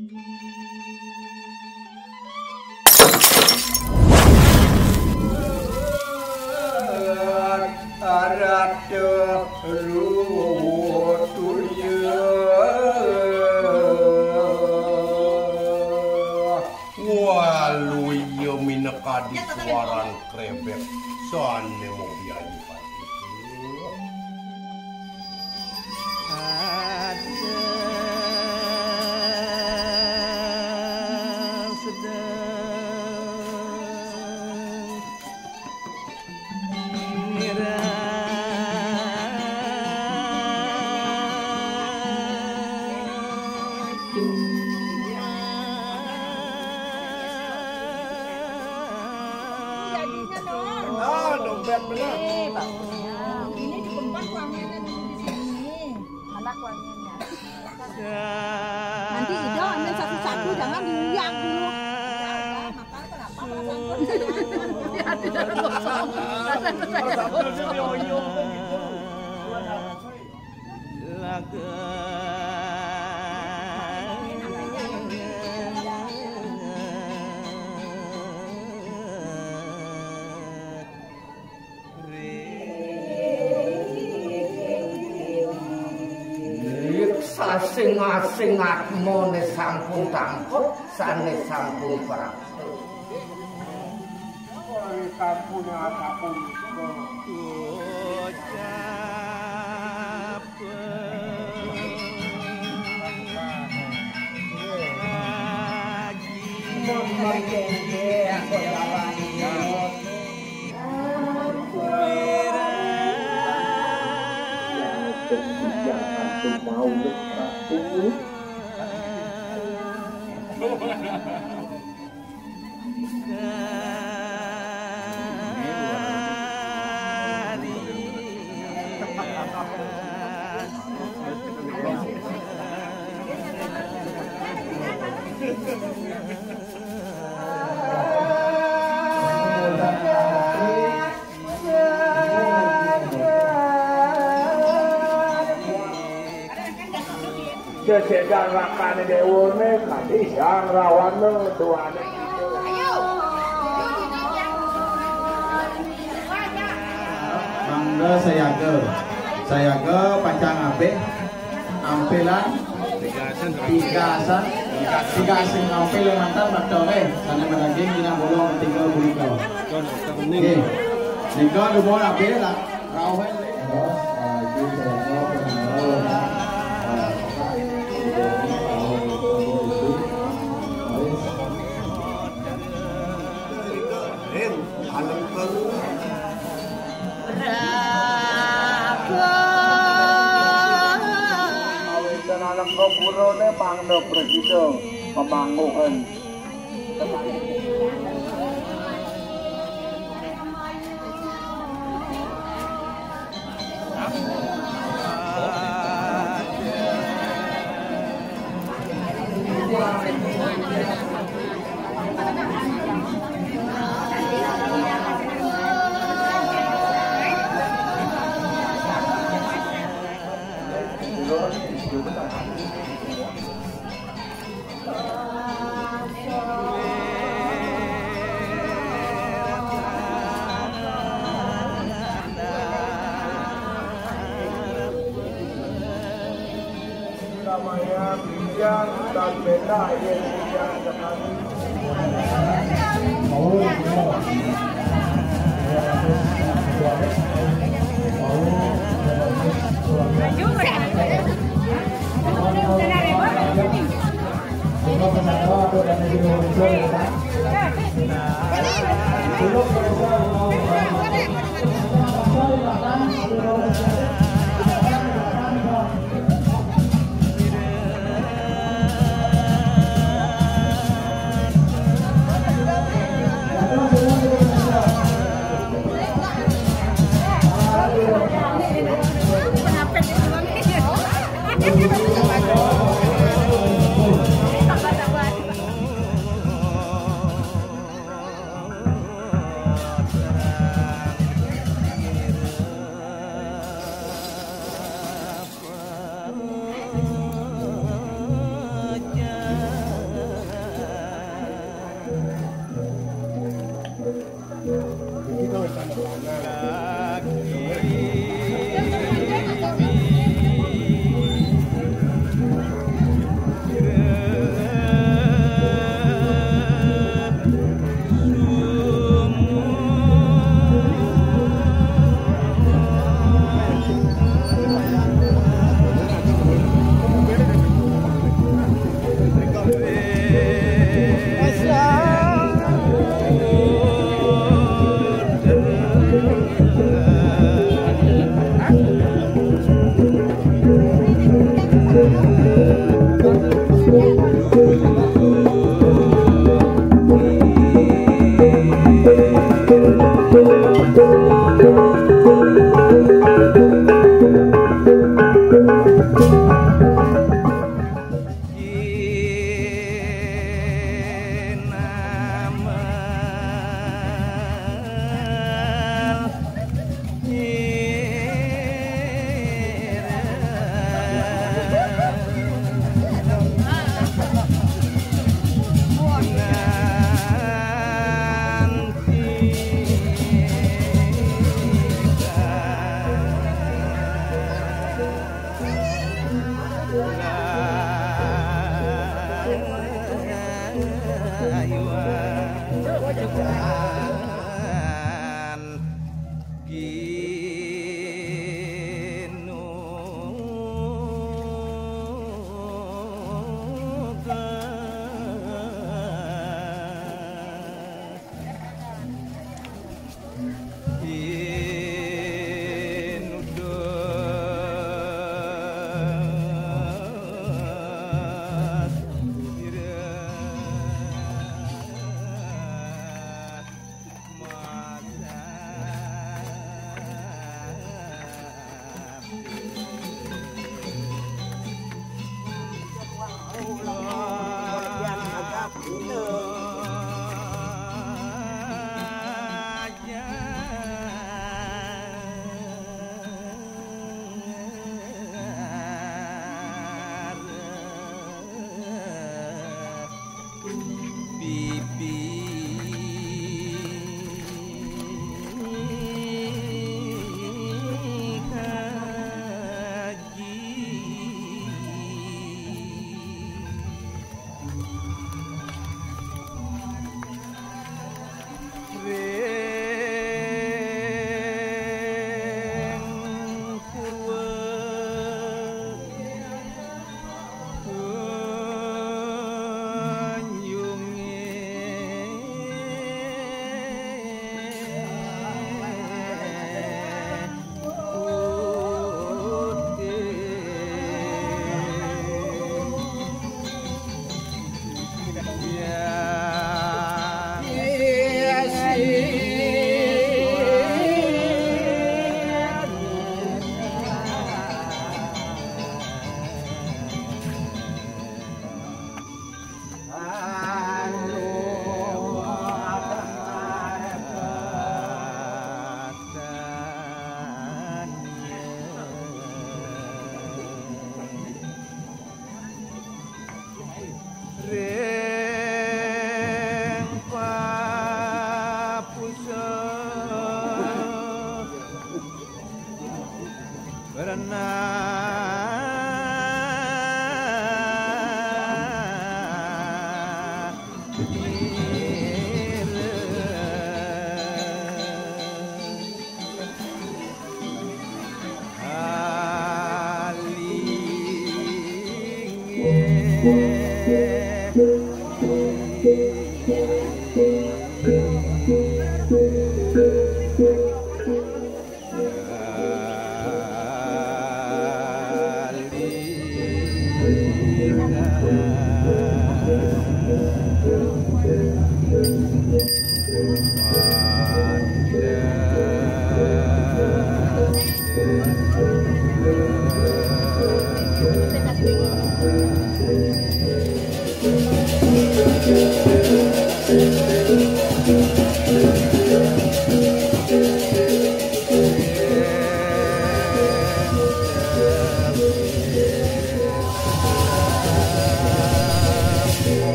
Walu iya minekadi suaran krebek sane mau biayi pasti. Dompet benar. Ini ditempat uangnya dulu di sini. Anak wanginya. Nanti Ido ambil satu-satu, jangan dilihat dulu. Ya, makan kenapa Sing-sing atmone sampun tangkep sane sampun perang. Ora sampun apapun Sesedang rakane dewone kadi yang rawane tuane. Mangga saya ke pancang ape ampelan tiga asin ampel mantan bakdoe sana madaging ina bolong tinggal bulika. Oke. Nika dumo ape lah rawe. Anak kopurone pangdo presiden pemangguhan. Namanya Bijan dan Beta yang Bijan dengan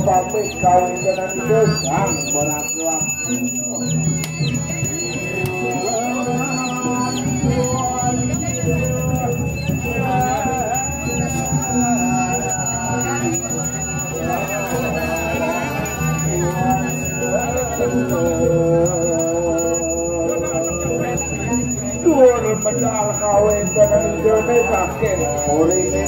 Pamit kau dengan desang berat-berat. Dua pedal kawin dengan Indonesia ken ini.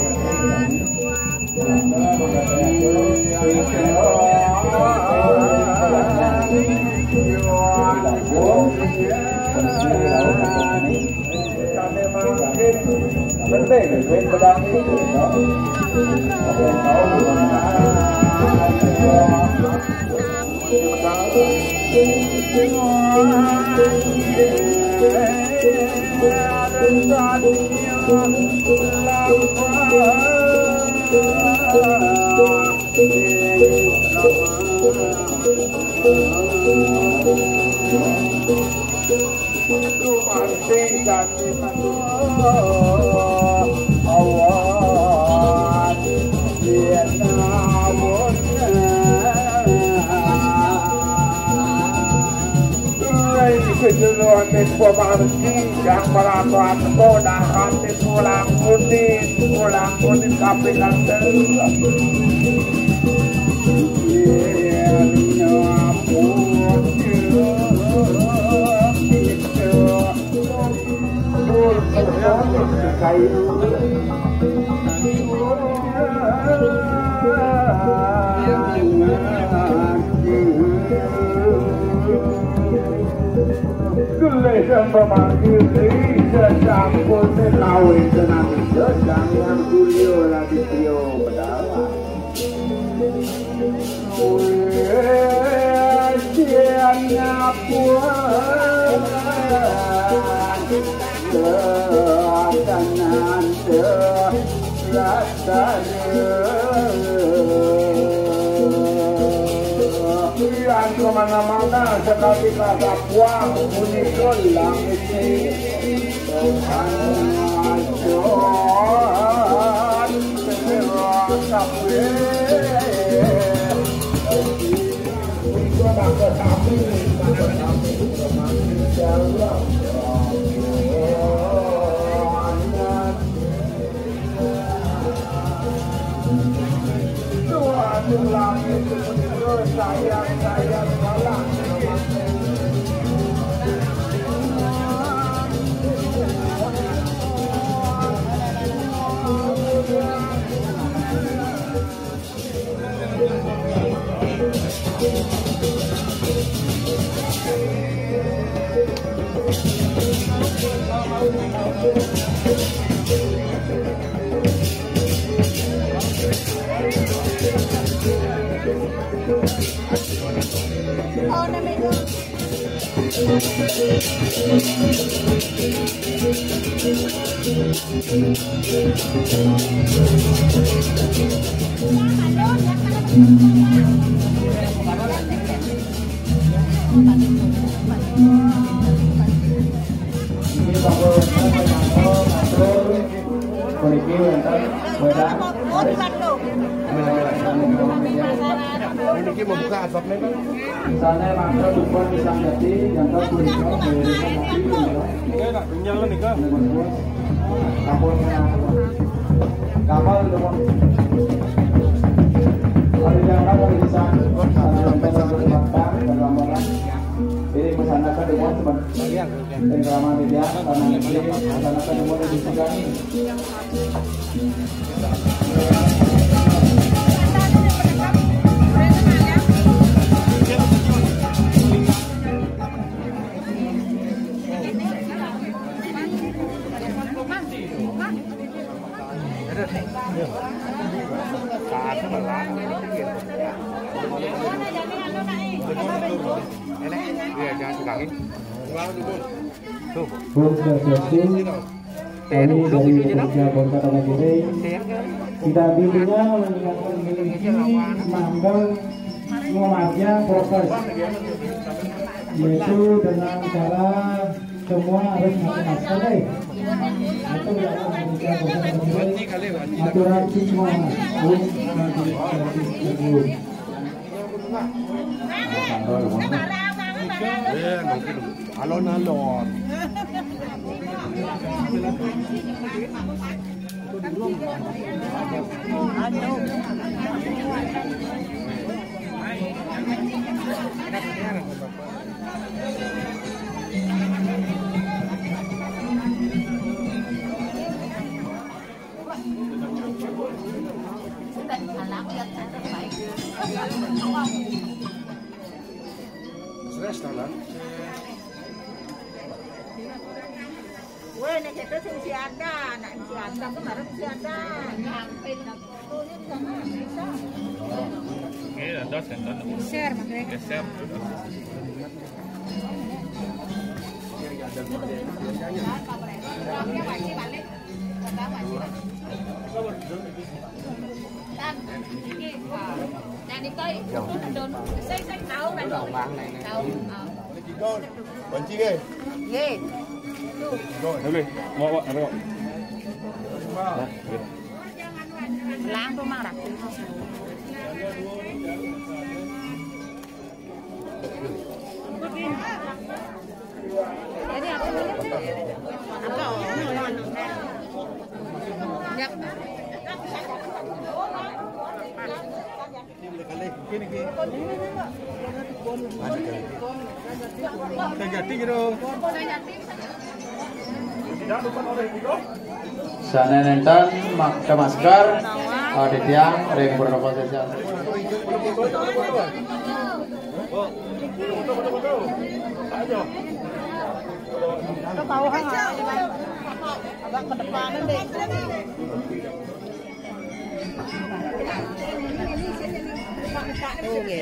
Yang melakukan kemudahan di pulang mudik kapitan kayu Gulai pemanggil sesampun sekawin senang sesang yang kulio lagi trio pedawat. Siangnya puan keatangan terasanya yang kemana-mana sekali kata puang bunyi gelang ini Tuhan semerah sampai sayang salah sana mangga lupa pisang jati jangka kulino nyala nih kak kapal lupa hari jangka dari pisang sampai sampai batang dan lamaran ini pesanakan demon teman dan ramah media karena ini pesanakan demon di sini Kami dari pekerja Bongkar Tanagiri kita bimbingnya memiliki mandal muaja proses yaitu dengan cara semua harus pakai masker atau yang pekerja Bongkar Tanagiri aturan semua harus alon-alon. Restoran. Weh, nek itu masih ada, nak masih ada, kemarin masih ada. Hampir. Iya, ada sentan. Share, makanya. Share. Dan itu don saya tahu kan tahu. Con, benci ghê. Ghê. Đâu đi, mau ada kok. Lang tuh mang rakit. Jadi apa ini? Apa? Yap. Sana nentan pakai masker di tiang ring berapa saja. Tahu kan agak ke depan deh. Oke.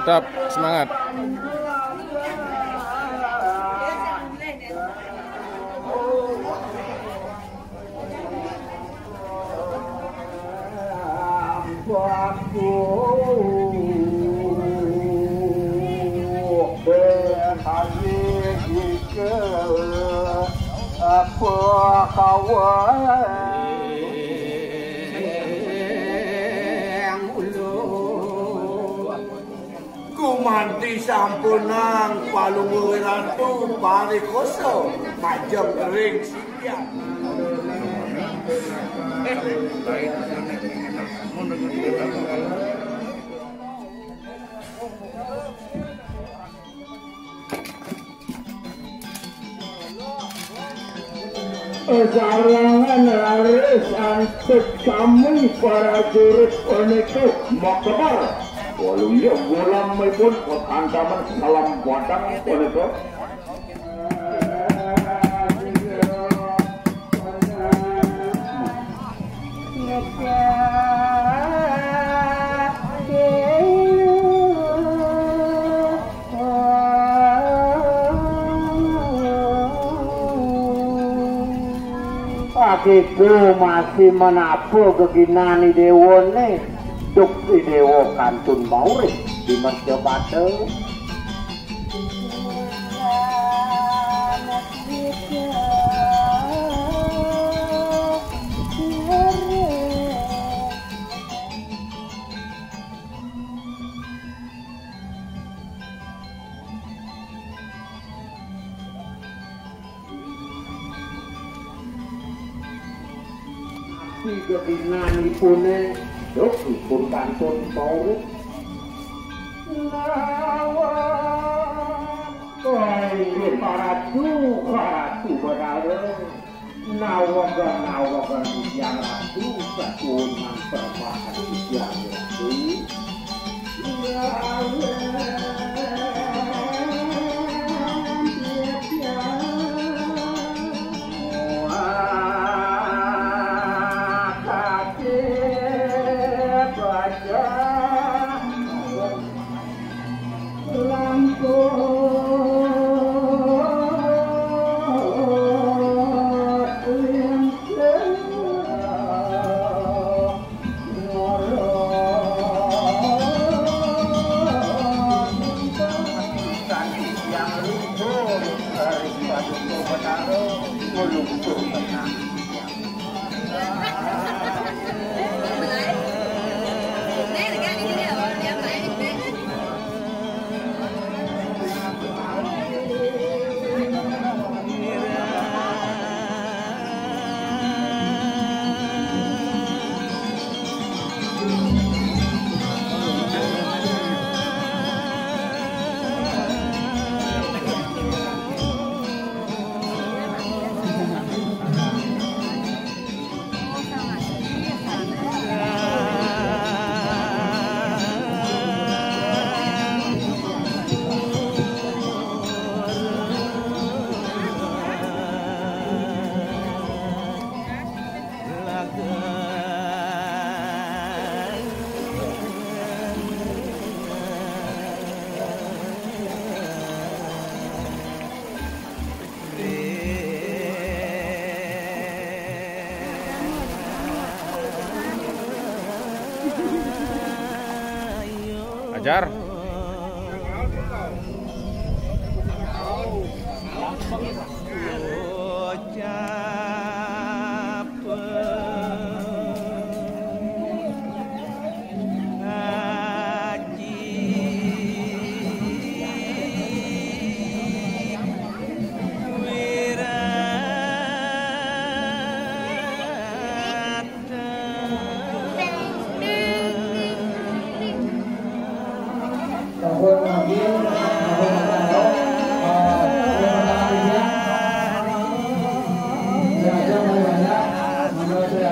Tetap semangat. Kumanti sampunang palungu ratu parikoso majang kering siap. Sarangan laris antek kami para jurid itu makbar. Walau ia gulam pun ancaman salam batang itu. Akiku masih menabuh keginani dewone duk di dewo kantun maurih di Merjo Batu. Tiga dinani pune dok pun kantun maurih. Koi paratu paratu berada nawaga yang ratu keturunan perbahan yang ratu. Ajar.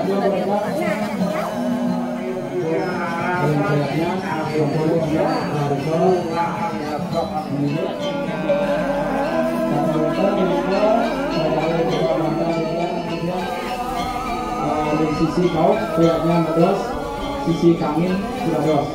Sisi kau pihaknya mados, sisi kami sudah dos.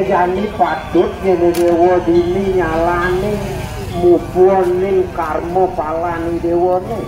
Jani patut ngene dewa dini nyalani mubuning karma palani dewane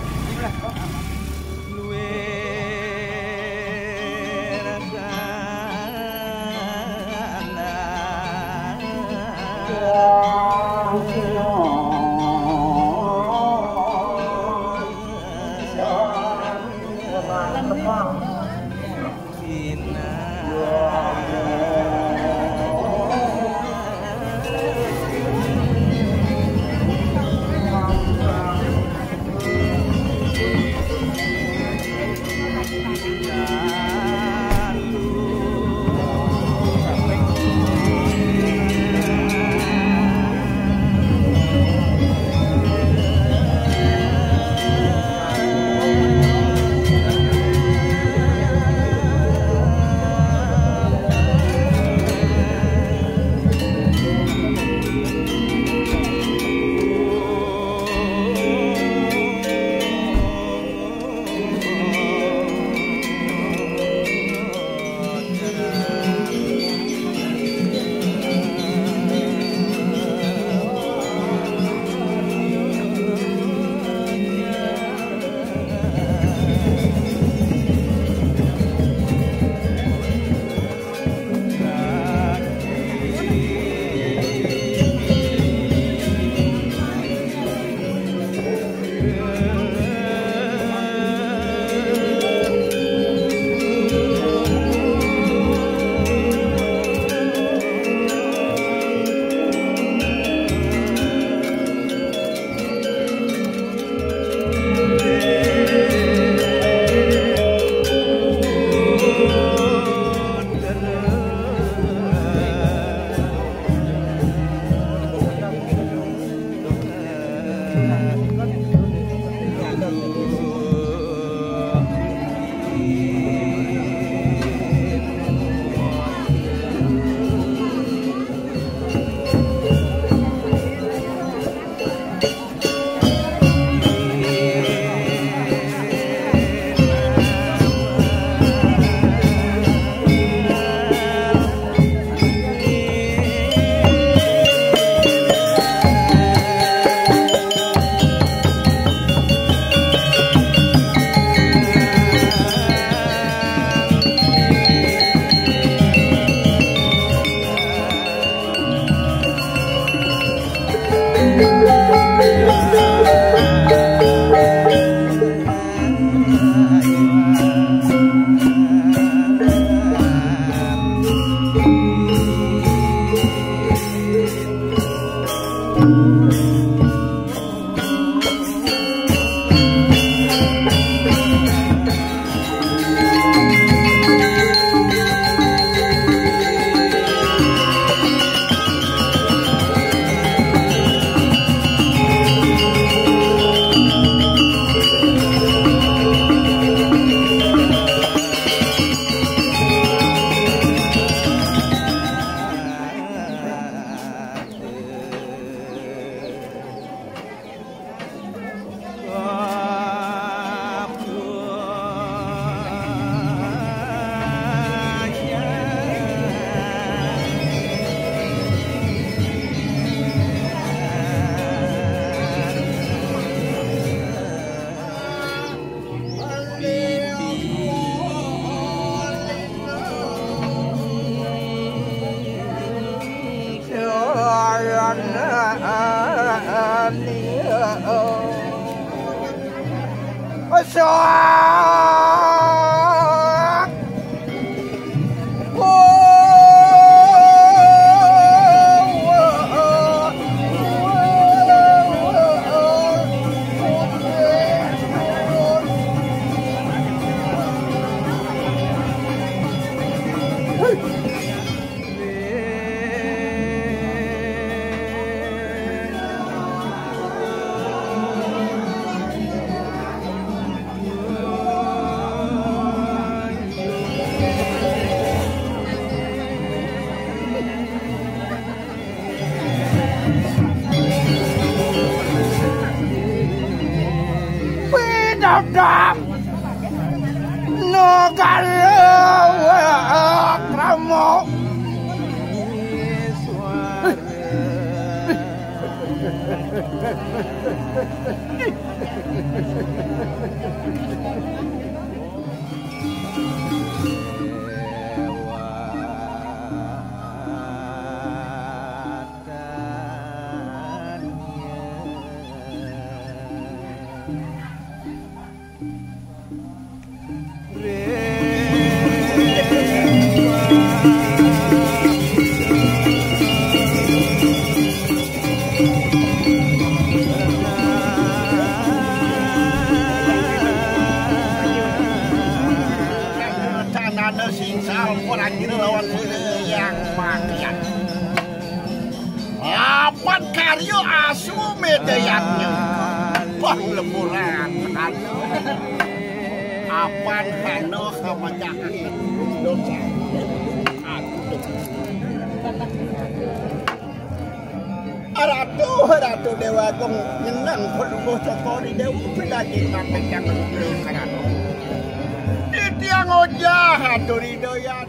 Pindah no kalau kramo Apan karyo asu medayannya Bang lemuran Apan kano kamanya dosa Ratu dewa kong nyenang Perluh cokori dewa Pilajin sampai jangan belum karatu Titiang ojah Ratu ridoyan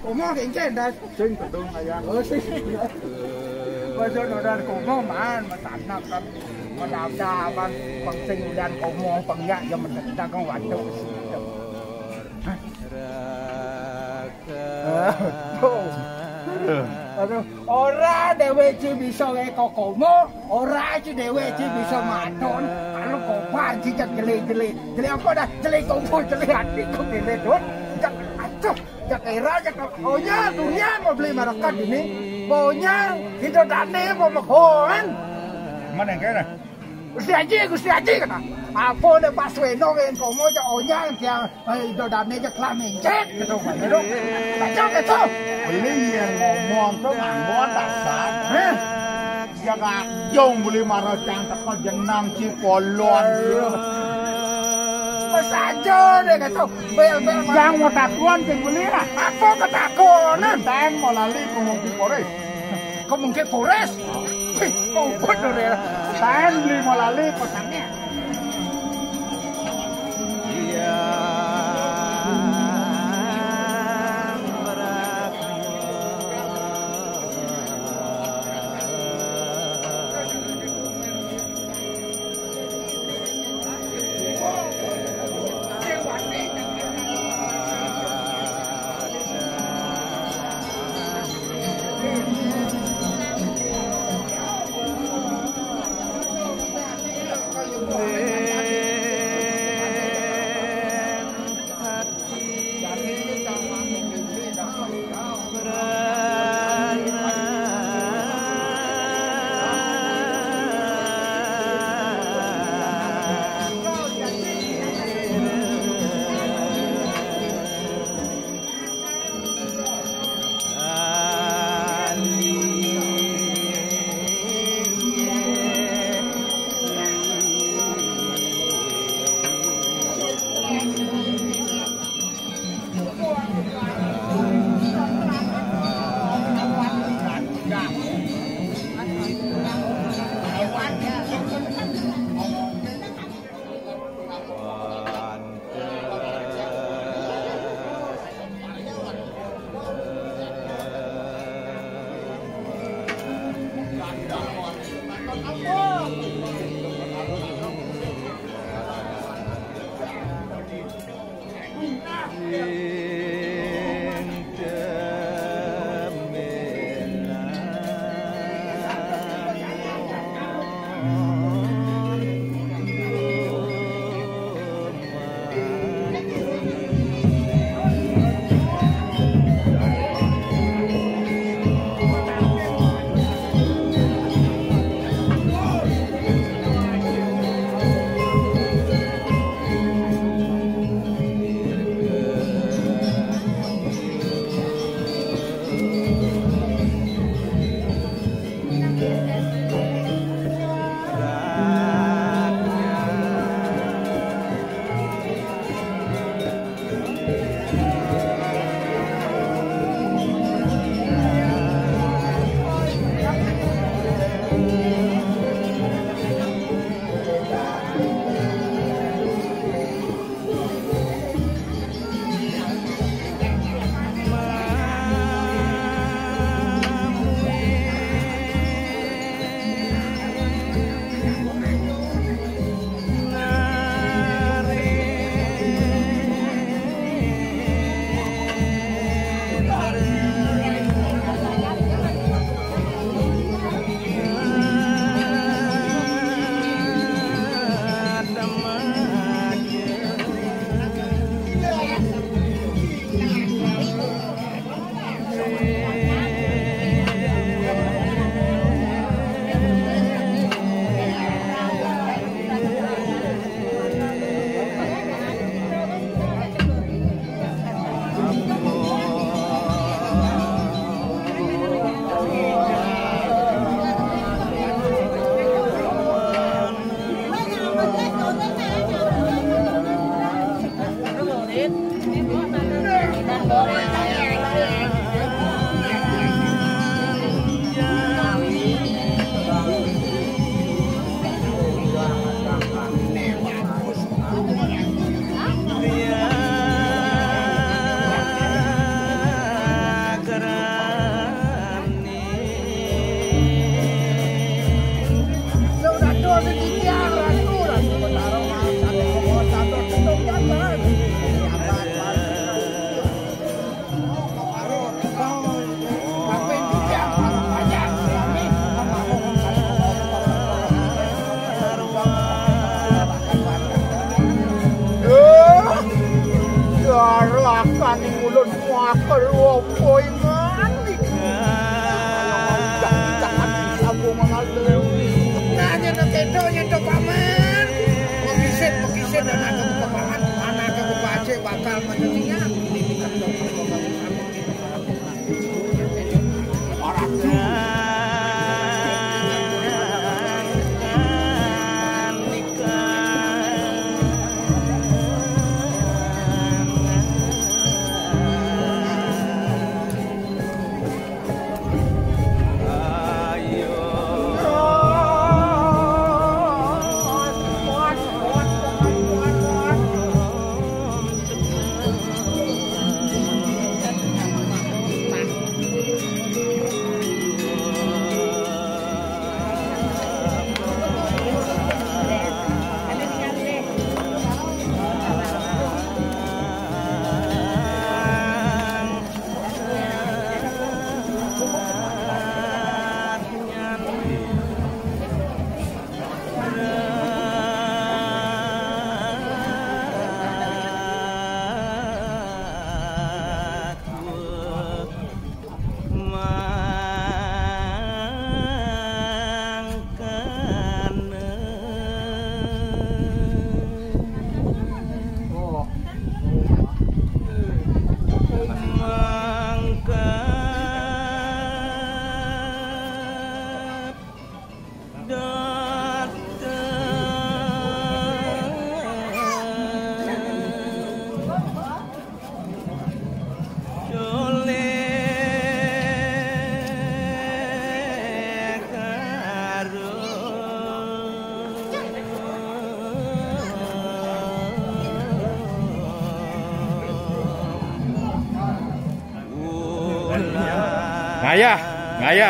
Komo kencen dah. Sing betul ayah. Sing. Pasal dan komo man matanak kan. Madam-daman pangsing dan komo pangyak yang mendadak kang waktu. Aduh, ora dheweke bisa kok komo, ora iki dheweke bisa maton. Kalau kobar jijak gele-gele. Gele apa dah? Gele komo, gele hati kok gele dot. Aduh. Jak era jak onya dunia mau beli marakat ini pokoknya hidup dane mau makan mana yang kena Gusti Haji kata apa deh pas weno yang komo jak onya yang hidup dane jak lamencet gitu gitu baca gitu ini yang ngomong tuh ngomong dasar jaga jong beli marakat tak jenang cipolon saja deh kata bel-bel yang mau takuan sing beli lah apa ketakuan dan mau lali ke Polres kau bener ya dan beli mau lali kosannya Ropo mandi. Jangan sambung mengalir. Nah, jadi kedo itu paman. Pengisit anak ke paman, anak ke baca bakal menjadinya. Orang Ngayah.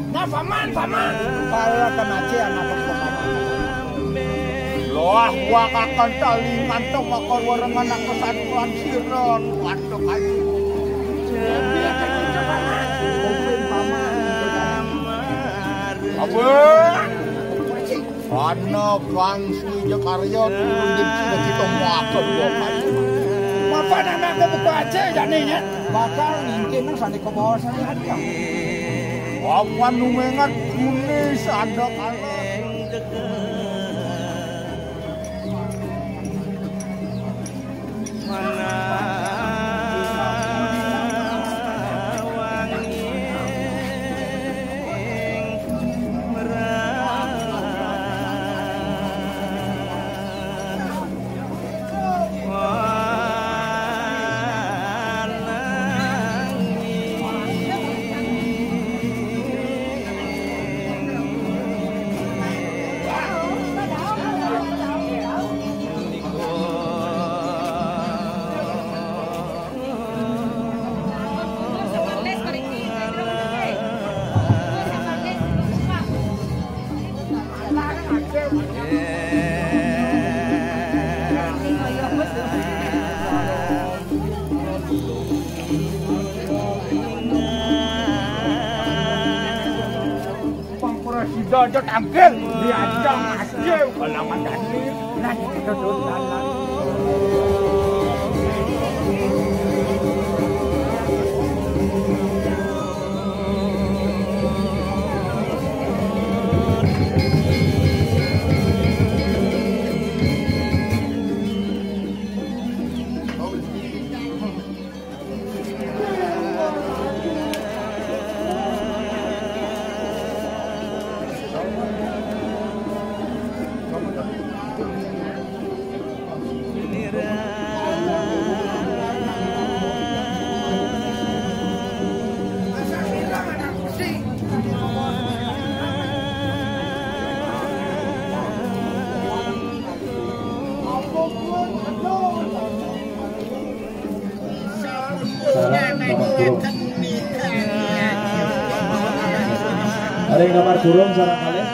Nah, paman. Kalau kan aja anak paman. Loh, gua akan talingan tuh makon warang anak kesatuan siron, waduh kayu. Dia kan itu paman. Abang. Anak bangsi Jakarta turun di sini kita makan dua kali. Apa anak buku aja jadinya? Bakal mungkin sana ke bawah sana aja. Apa numengat kunis ada kalau. Dodot angkel diajang aja kalau mandani nanti kita dodot. Ada yang kamar burung sarang kalian?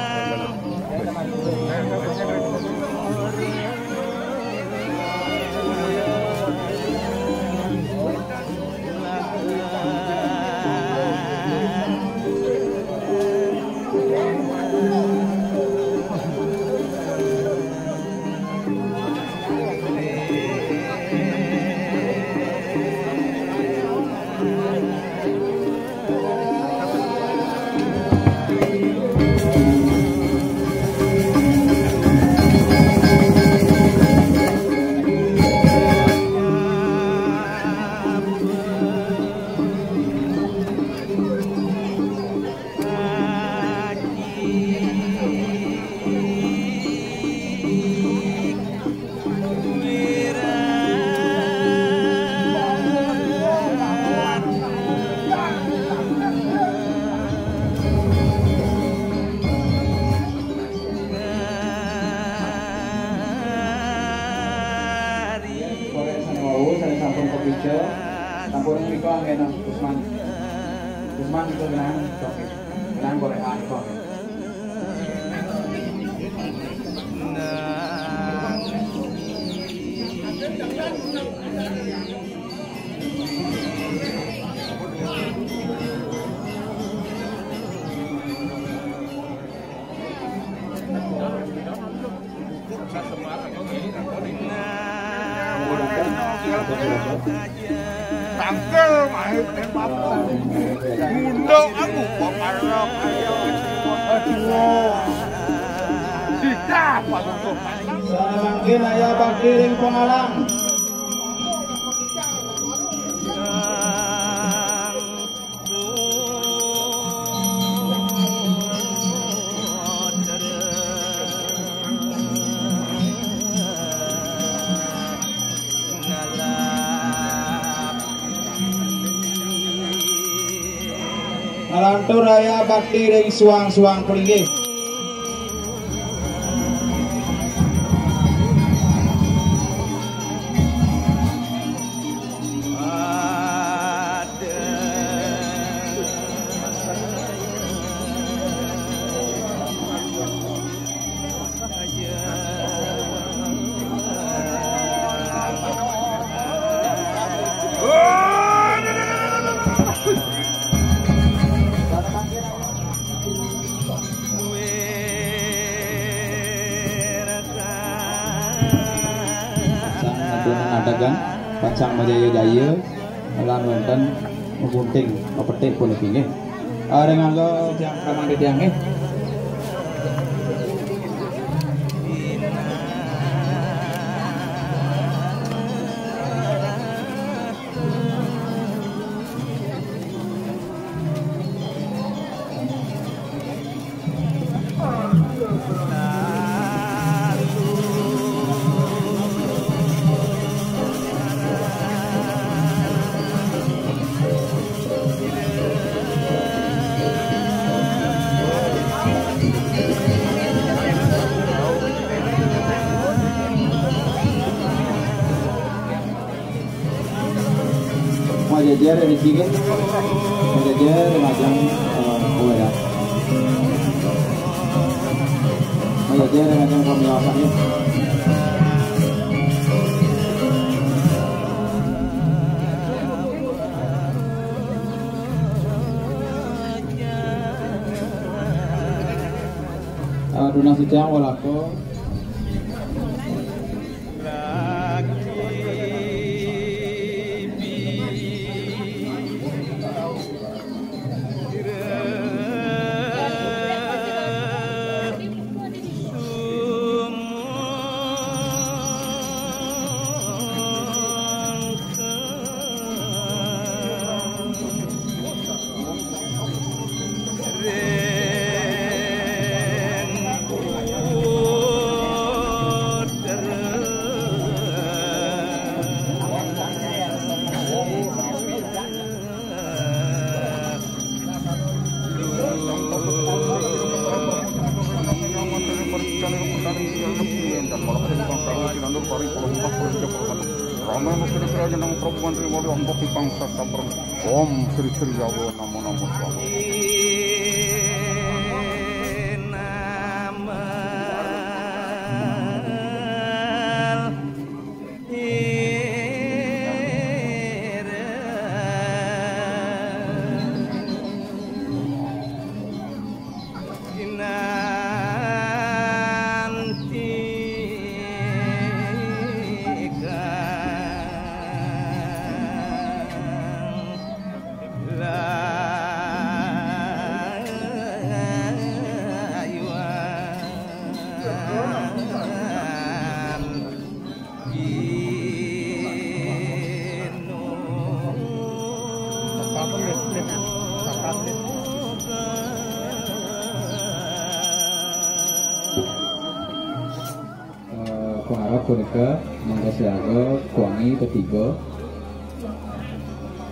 nang Usman itu kenang gorengan kok. Tangkel main tembak. Undang aku kok marah ayo. Aduh. Tidak untuk Makin aya bakti ring pengalang. Alantur raya bakti ring suang-suang pringgih. Dagang Pacang Majaya-jaya lan wonten gunting petik puniki nggih. Areng angga tiyang pramangke tiyang nggih. Majajar di sini, majajar macam ya. Majajar macam pemelasan ya. Donasi tiang walako. Om Sri Sri Jawa Namo Namo Swami. Kuharap punika mangga siaga kuangi ketiga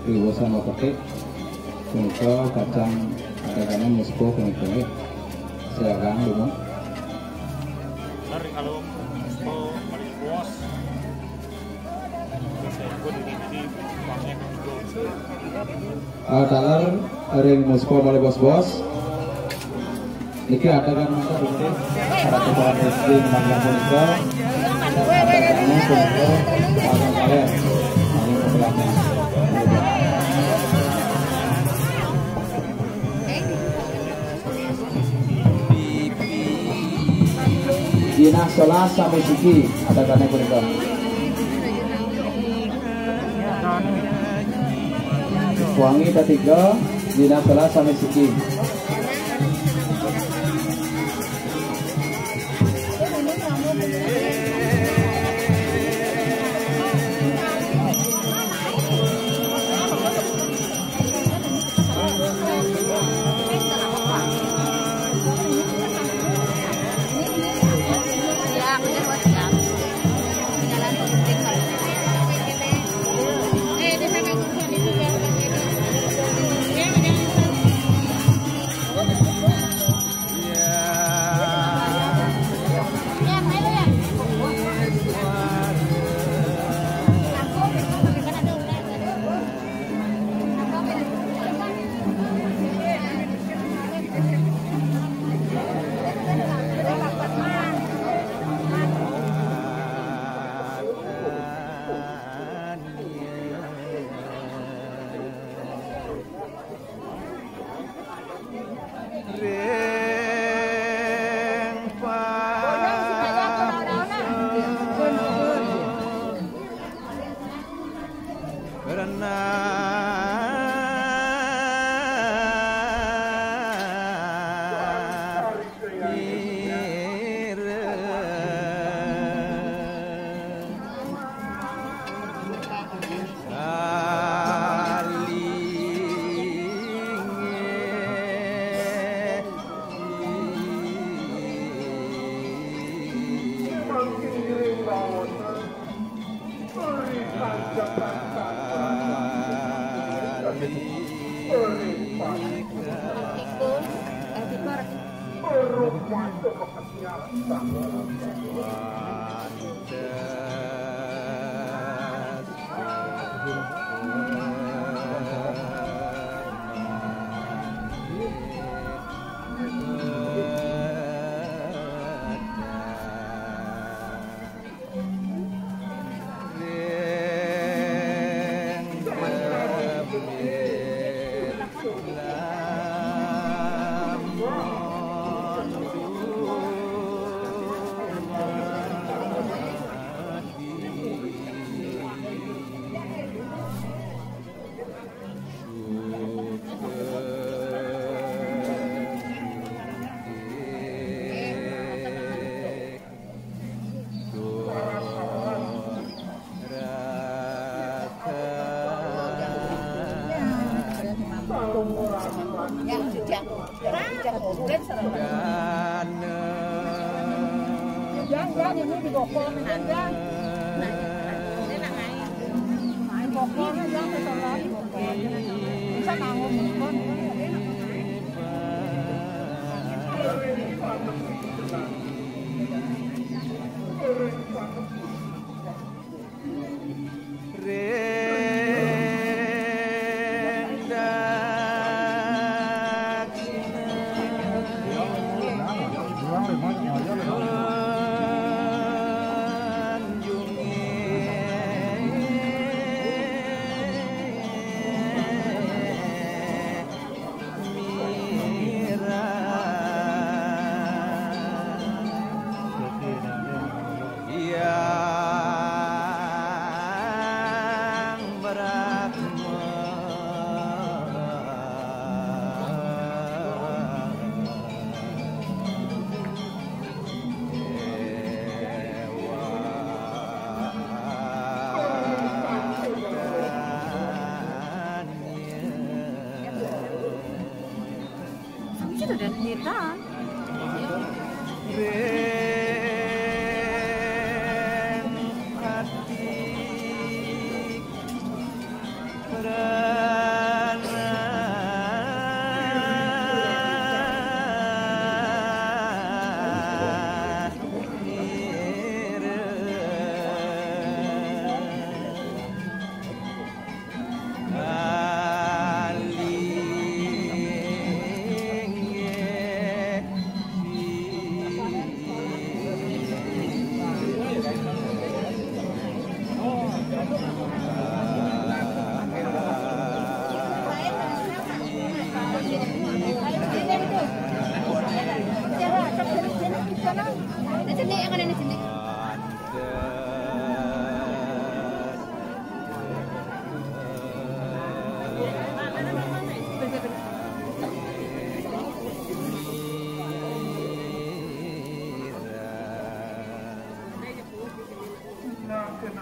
riwosan petik punika kacang dagangan muspo punika nggih siagang lumut Lari kalau muspo paling puas Dalar ring musko oleh bos-bos. Niki ada kan masa begini para kepala wrestling mangga punika. Ini punika mangga kalian. Ini programnya. Dina Sola sampai Siki ada kan punika. Wangi ketiga Dina Sola sampai Siki. Yeah.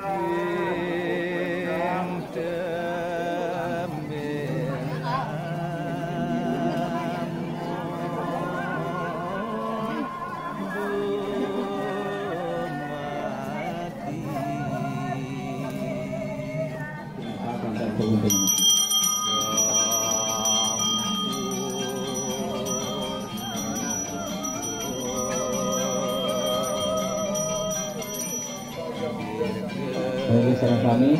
Bagi saudara kami,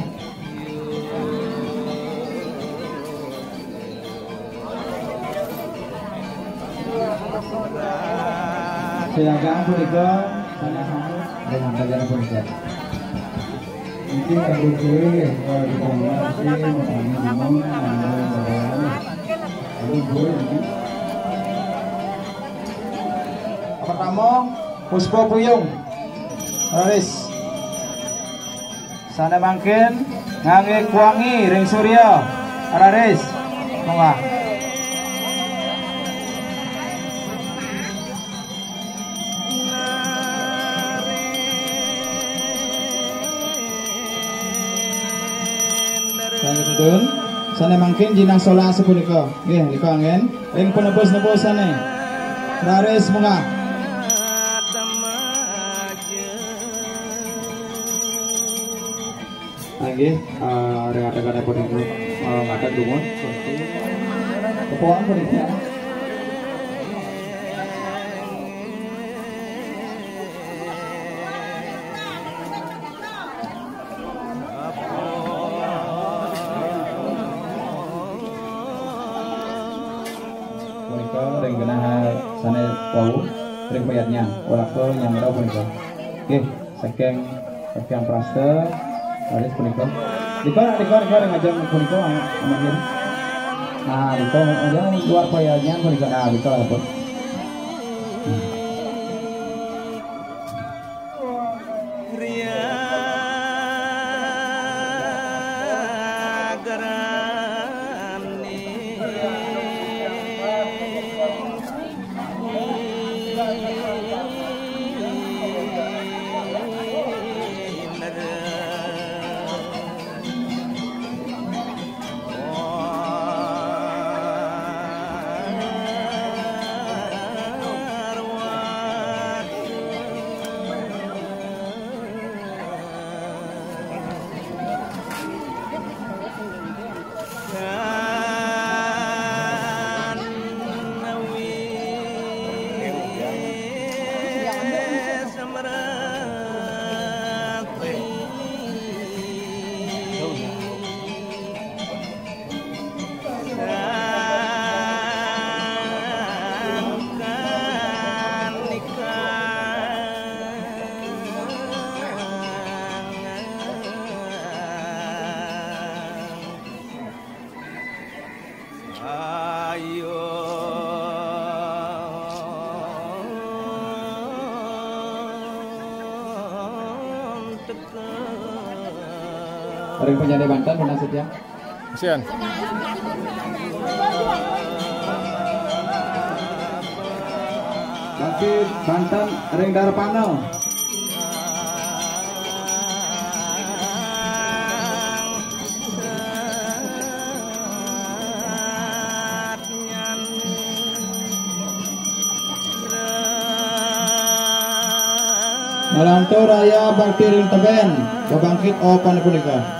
silakan punika sana sambut dengan negara punika. Mungkin kabur gue kalau di kamar sih makanya bingung pertama Puspo Puyung Aris sana mangkin ngangge kuangi ring surya Aris mongga Dun, sana mangkin jinang sola sepunika. Nggih, nika anggen. Ring penebus-nebus sana. Raris mongga. Nggih, rekan-rekan pun ngaten dungun. Kepoan punika. Ring genah sana wau ring payatnya orakel yang merah punika. Oke, saking praste Aris punika. Dikon ngajak punika amarnya. Nah, dikon aja luar payatnya punika. Nah, dikon apa? Ring penyanyi Banten menasib ya. Kasihan. Bangkit Banten ring Darpano. Malanto Raya Bakti ring Teben. Bangkit opan punika.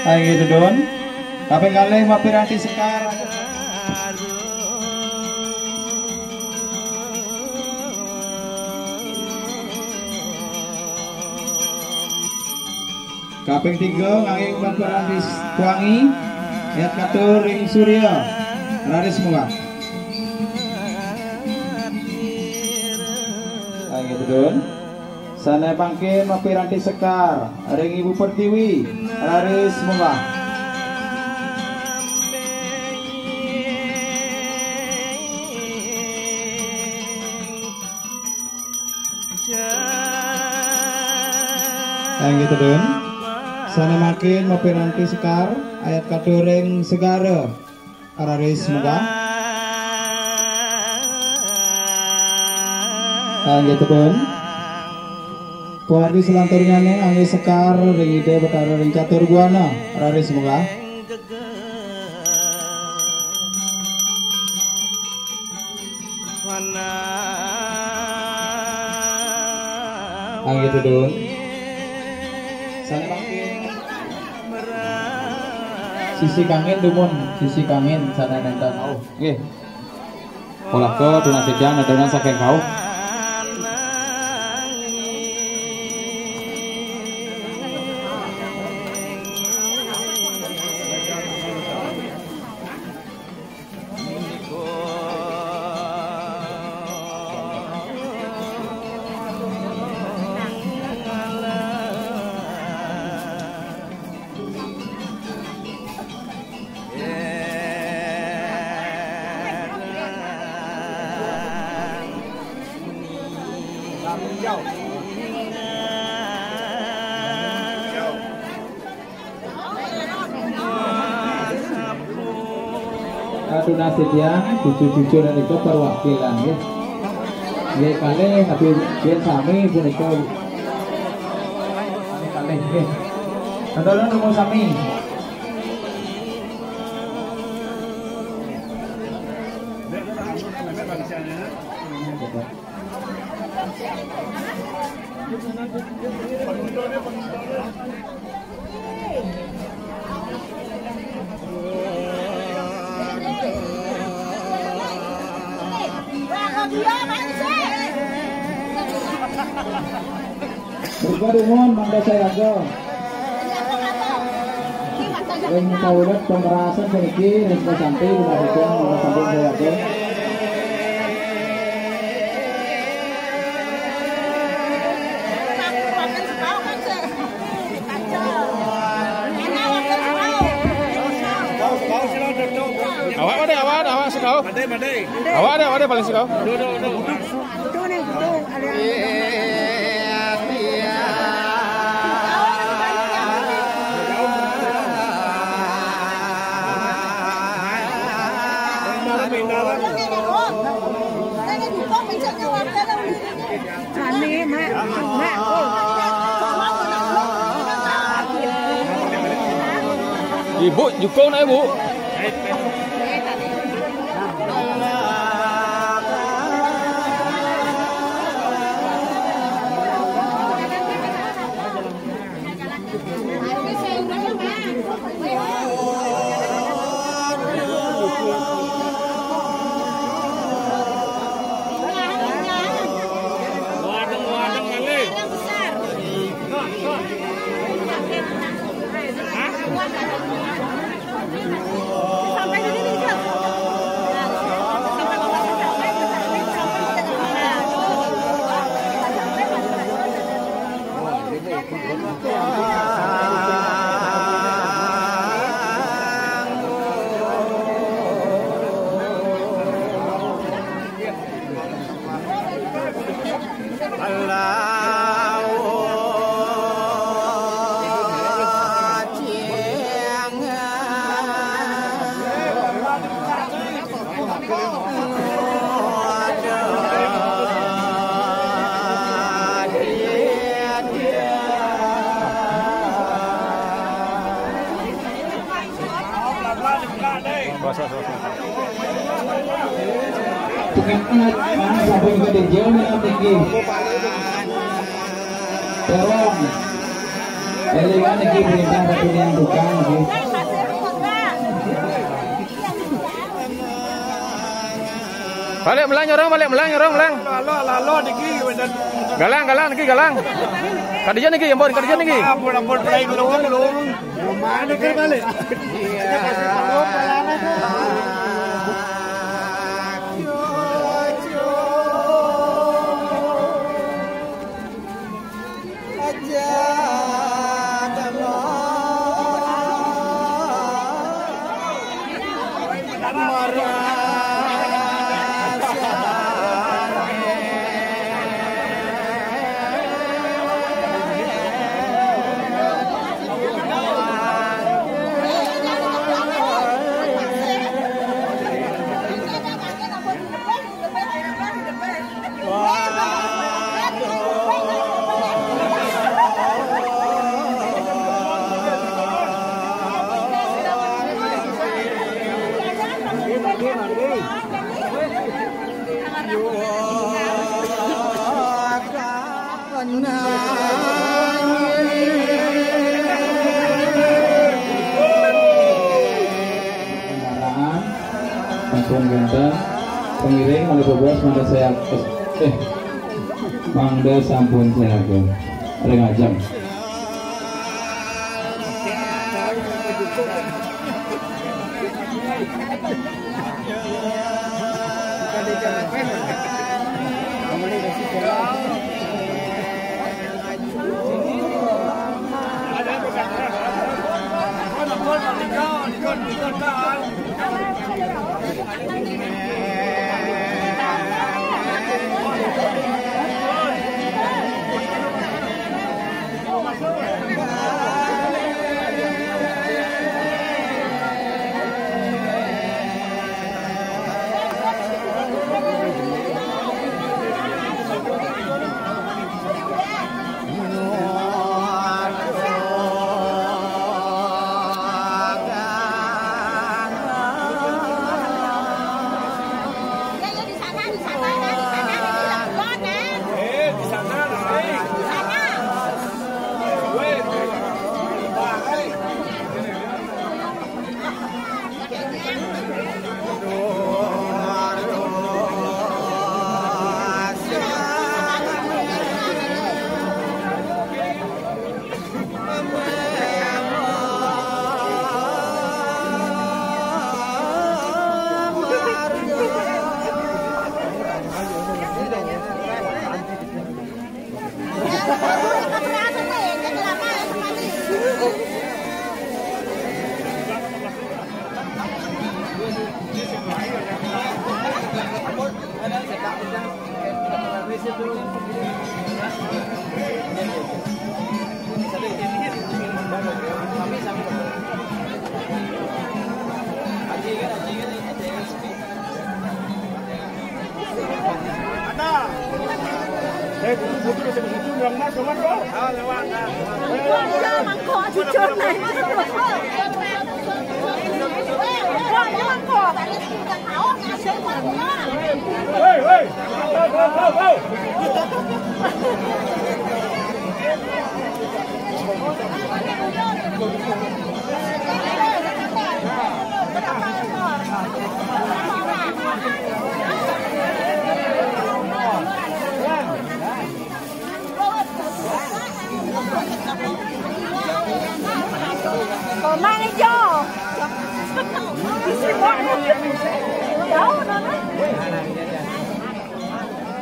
Ayo gitu don, kaping kalih mapiranti sekar. Kaping 3 nganging mapiranti kuangi, ayat katur ring surya, raris semua. Ayo gitu don, Sana pangkin Mapiranti Sekar, ring Ibu Pertiwi, Raris Munggah. Yang gitu dong. Sana makin Mapiranti Sekar, ayat kadoreng Segara, Raris Munggah. Yang gitu dong. Puardi selanturnya nih angin Sekar ring ide betara ring catur guana Raris Munggah. Angin itu dong. Sana makin sisi kangin dumun sisi kangin sana nenten au. Nggih. Pola ke tuna sedang ada saking kau. Aduh nasib ya, cucu-cucu dan itu perwakilan ya. Ya kali tapi biar sami pun itu. Kali ya. Kantoran nomor sami. Bergadungan mangga saya aja. Yang taulat pemerasan sedikit, yang sampai udah hujan, udah sampai saya aja. Awak sekau. Awak ada paling sekau. Ibu jukung nak ibu. Sampai ke jauh yang tinggi. Tolong. Elegan lagi perintah satu yang bukan. Balik melang orang, melang. Lalu niki. Galang niki galang. Kadija niki yang bor kadija niki. Ampun play belum. Mana ke balik? langsung ganteng pengiring oleh bobos mangga saya mangga sampun saya ke rengajam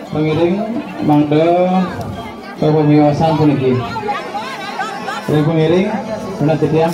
pengiring mangga kepemiwasan puniki pengiring benar tidak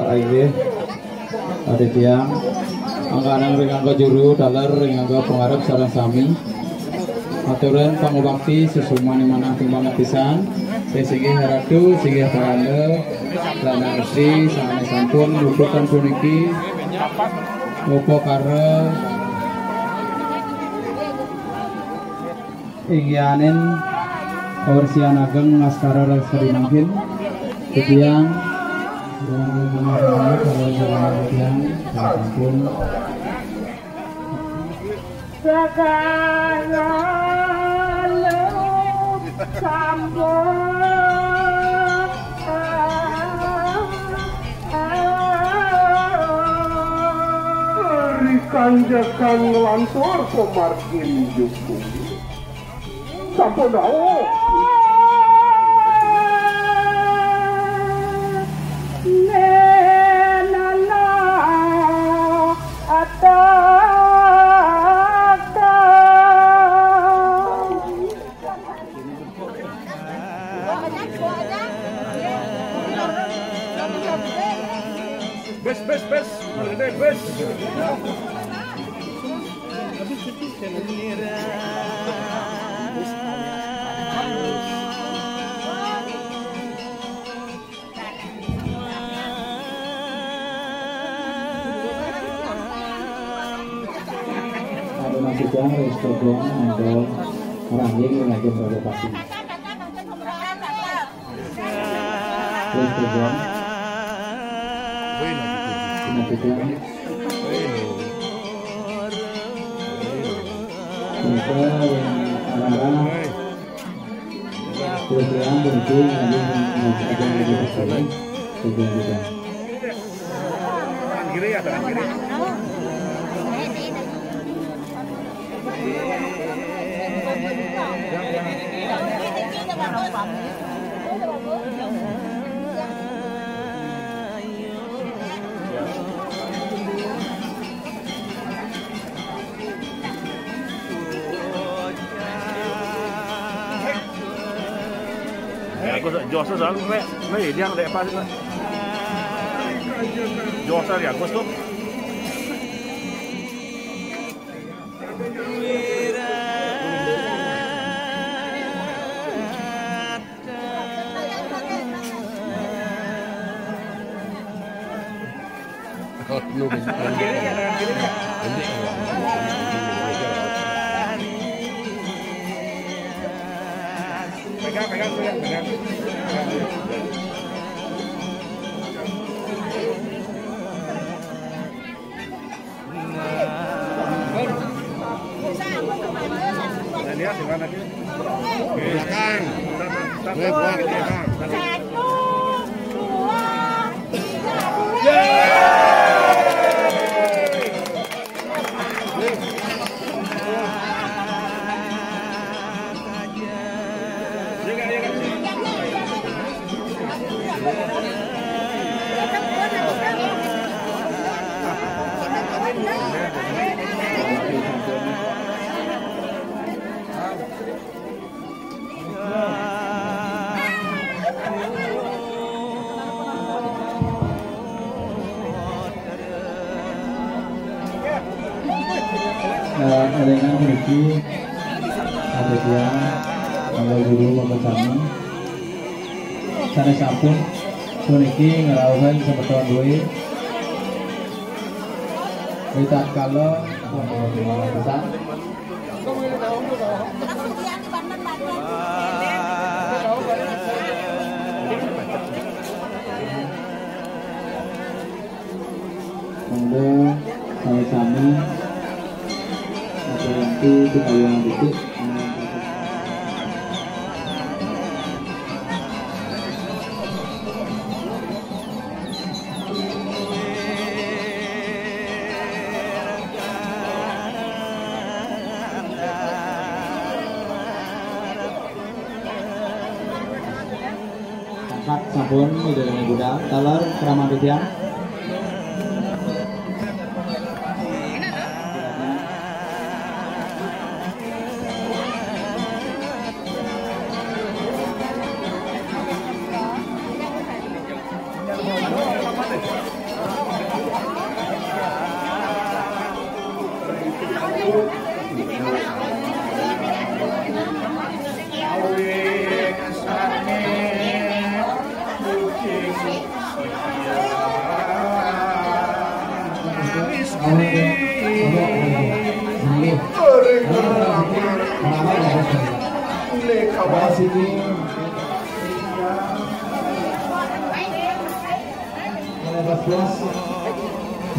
ayo ada tiang angka-angka ringangka juru dalar ringangka pengarap sarang sami aturan pangubakti susumani mana timbangan pisan saya singgi haratu singgi haranda lana istri sana sampun luputan puniki opo kare ingyanin orsian ageng naskara lestari mungkin ketiang dan mengenai kalau jalan yang sampun segala sampun kanjakan ngelantur pemargin jukung sampun dao nenana ataka Sudah restoran untuk orang yang mengajar provokasi. Restoran, mengajukan kita anak-anak program berikut yang mengajar provokasi juga. Kiri ya, tangan kiri. Aku jual sesuatu, me dia ada apa sih? Jual sehari aku tu. Pegang. Lihat di mana dia? Belakang. Belakang. 1, 2, 3. Dengan memiliki ada dia kalau dulu mempercayai sana sampun puniki ngerawuhan semeton duwe kita kalau besar monggo sami-sami nanti kita yang dikit angkat sampun ide dengan budak talar Ramadhan.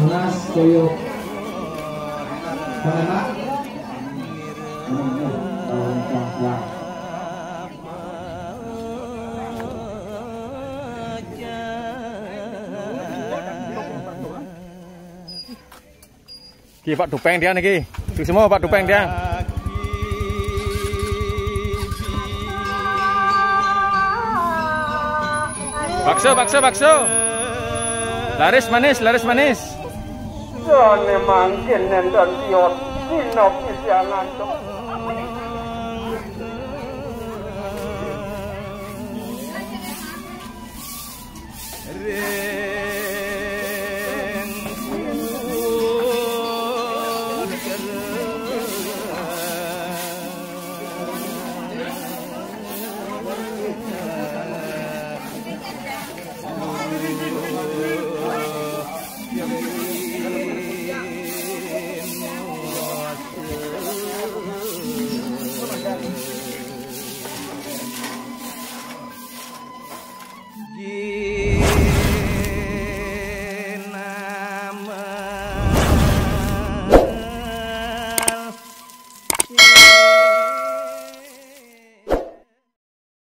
Nas koyo karena Ki Pak Dupeng dia nih Ki. Semua Pak Dupeng dia. Bakso. Laris manis. Jane mangkin nendon tiot dino pisangan to. Re